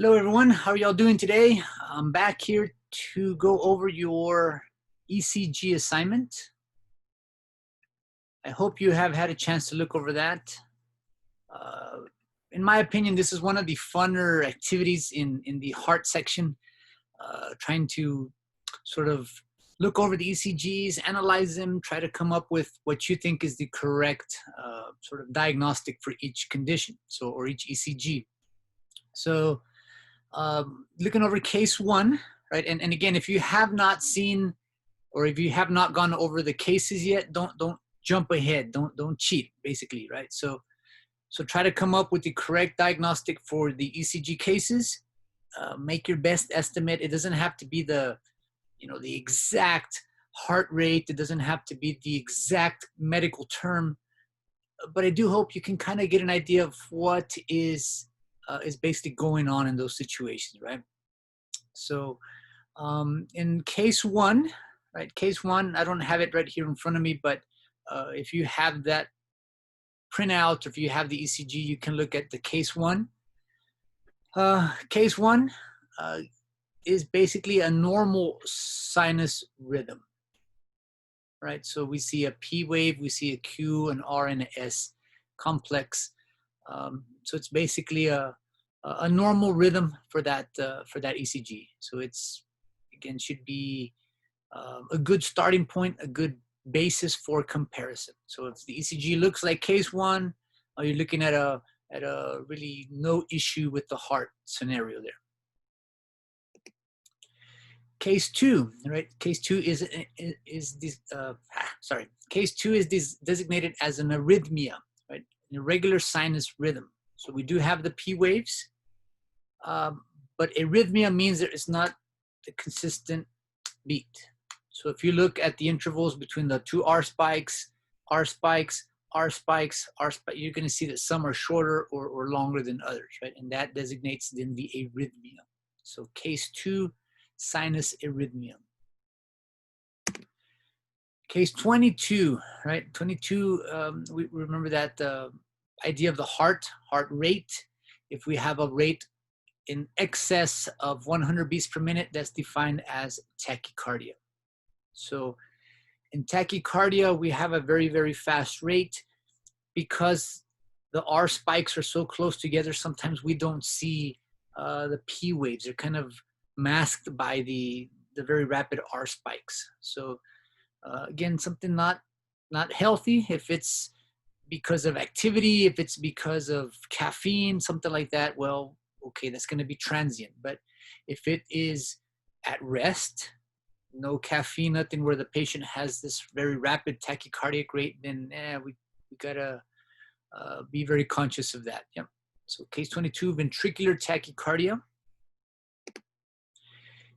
Hello everyone, how are y'all doing today? I'm back here to go over your ECG assignment. I hope you have had a chance to look over that. In my opinion, this is one of the funner activities in the heart section, trying to sort of look over the ECGs, analyze them, try to come up with what you think is the correct sort of diagnostic for each condition, or each ECG. So looking over case one, right? And again, if you have not seen or if you have not gone over the cases yet, don't jump ahead. Don't cheat, basically, right? So try to come up with the correct diagnostic for the ECG cases. Make your best estimate. It doesn't have to be the exact heart rate. It doesn't have to be the exact medical term, but I do hope you can kind of get an idea of what is basically going on in those situations, right? So in case one, right? Case one, I don't have it right here in front of me, but if you have that printout, or if you have the ECG, you can look at the case one. Case one is basically a normal sinus rhythm, right? So we see a P wave, we see a Q, an R, and an S complex. So it's basically a normal rhythm for that ECG. So it's, again, should be a good starting point, a good basis for comparison. So if the ECG looks like case one, you're looking at a really no issue with the heart scenario there. Case two, right? Case two is this. Case two is this designated as an arrhythmia, right? An irregular sinus rhythm. So we do have the P waves, but arrhythmia means that it's not a consistent beat. So if you look at the intervals between the two R spikes, R spikes, R spikes, R spikes, you're going to see that some are shorter or longer than others, right? And that designates then the arrhythmia. So case two, sinus arrhythmia. Case 22, right? 22, we remember that idea of the heart rate. If we have a rate in excess of 100 beats per minute, that's defined as tachycardia. So in tachycardia, we have a very, very fast rate. Because the R spikes are so close together, sometimes we don't see the P waves. They're kind of masked by the very rapid R spikes. So again, something not healthy. If it's because of activity, if it's because of caffeine, something like that, well, okay, that's going to be transient. But if it is at rest, no caffeine, nothing, where the patient has this very rapid tachycardic rate, then we gotta be very conscious of that. Yep. So case 22, ventricular tachycardia.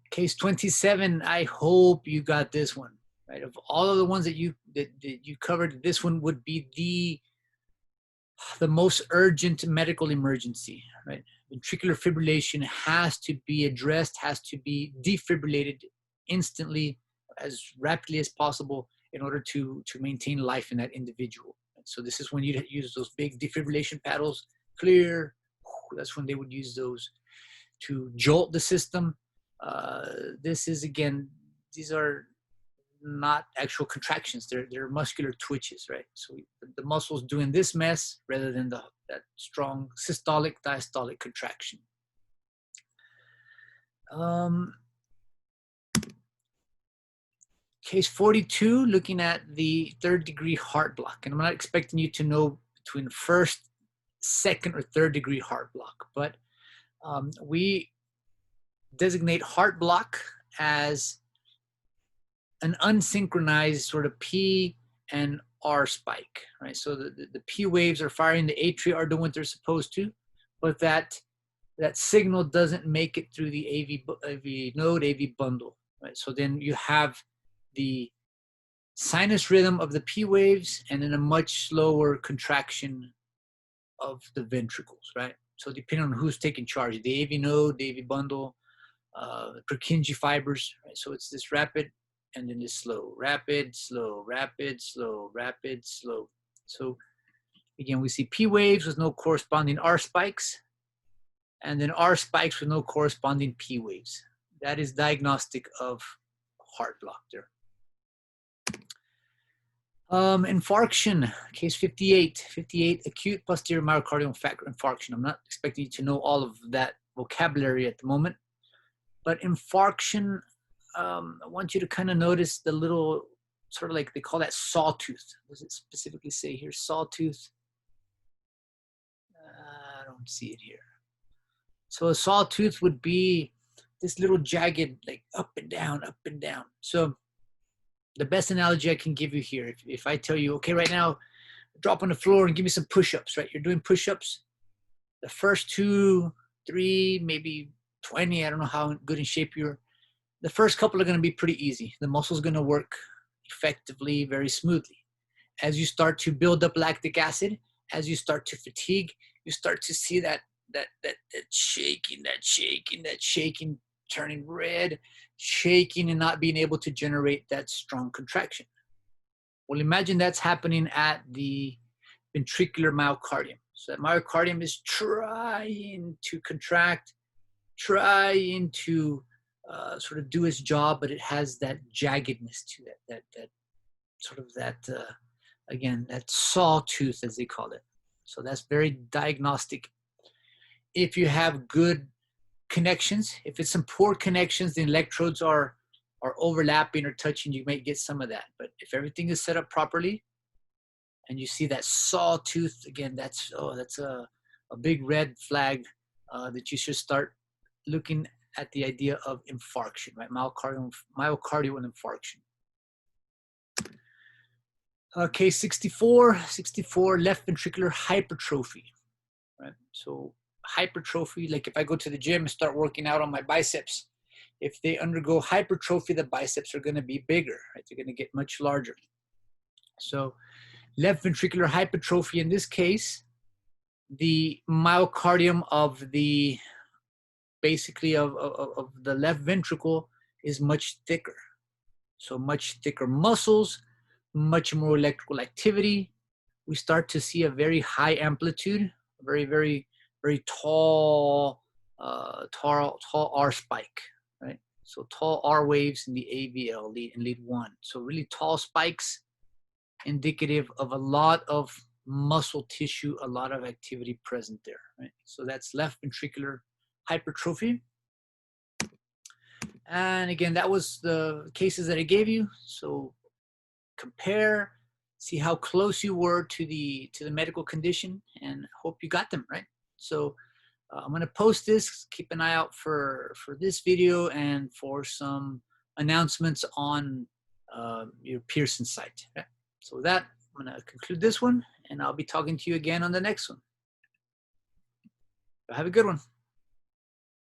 Case 27, I hope you got this one, right? Of all of the ones that you covered, this one would be the most urgent medical emergency, right? Ventricular fibrillation has to be addressed, has to be defibrillated instantly, as rapidly as possible, in order to maintain life in that individual. So this is when you use those big defibrillation paddles, clear. That's when they would use those to jolt the system. This is, again, these are not actual contractions. They're muscular twitches, right? So the muscle's doing this mess rather than that strong systolic, diastolic contraction. Case 42, looking at the third-degree heart block. And I'm not expecting you to know between first, second, or third-degree heart block, but we designate heart block as an unsynchronized sort of P and R spike, right? So the P waves are firing, the atria are doing what they're supposed to, but that signal doesn't make it through the AV node, AV bundle, right? So then you have the sinus rhythm of the P waves and then a much slower contraction of the ventricles, right? So depending on who's taking charge, the AV node, the AV bundle, the Purkinje fibers, right? So it's this rapid and then this slow, rapid, slow, rapid, slow, rapid, slow. So again, we see P waves with no corresponding R spikes. and then R spikes with no corresponding P waves. That is diagnostic of heart block there. Infarction, case 58, acute posterior myocardial infarction. I'm not expecting you to know all of that vocabulary at the moment, but infarction, I want you to kind of notice the little, sort of like they call that sawtooth. What does it specifically say here? Sawtooth. I don't see it here. So a sawtooth would be this little jagged, like up and down, up and down. So the best analogy I can give you here, if I tell you, okay, right now, drop on the floor and give me some push-ups, right? You're doing push-ups. The first 2, 3, maybe 20, I don't know how good in shape you're. The first couple are going to be pretty easy. The muscle's going to work effectively, very smoothly. As you start to build up lactic acid, as you start to fatigue, you start to see that shaking, turning red, shaking and not being able to generate that strong contraction. Well, imagine that's happening at the ventricular myocardium. So that myocardium is trying to contract, trying to sort of do its job, but it has that jaggedness to it, again, that sawtooth, as they call it. So that's very diagnostic. If you have good connections, if it's some poor connections, the electrodes are overlapping or touching, you might get some of that. But if everything is set up properly and you see that sawtooth, again, that's a big red flag that you should start looking at the idea of infarction, right? Myocardial infarction. Case 64, left ventricular hypertrophy, right? So hypertrophy, like if I go to the gym and start working out on my biceps, if they undergo hypertrophy, the biceps are going to be bigger, right? They're going to get much larger. So left ventricular hypertrophy, in this case, the myocardium of the, basically of the left ventricle is much thicker. So much thicker muscles, much more electrical activity. We start to see a very high amplitude, very, very, very tall R spike, right? So tall R waves in the AVL, in lead 1. So really tall spikes, indicative of a lot of muscle tissue, a lot of activity present there, right? So that's left ventricular hypertrophy. And again, that was the cases that I gave you. So compare, see how close you were to the medical condition, and hope you got them right. So I'm going to post this. Keep an eye out for this video and for some announcements on your Pearson site. Okay? So with that, I'm going to conclude this one, and I'll be talking to you again on the next one. So have a good one.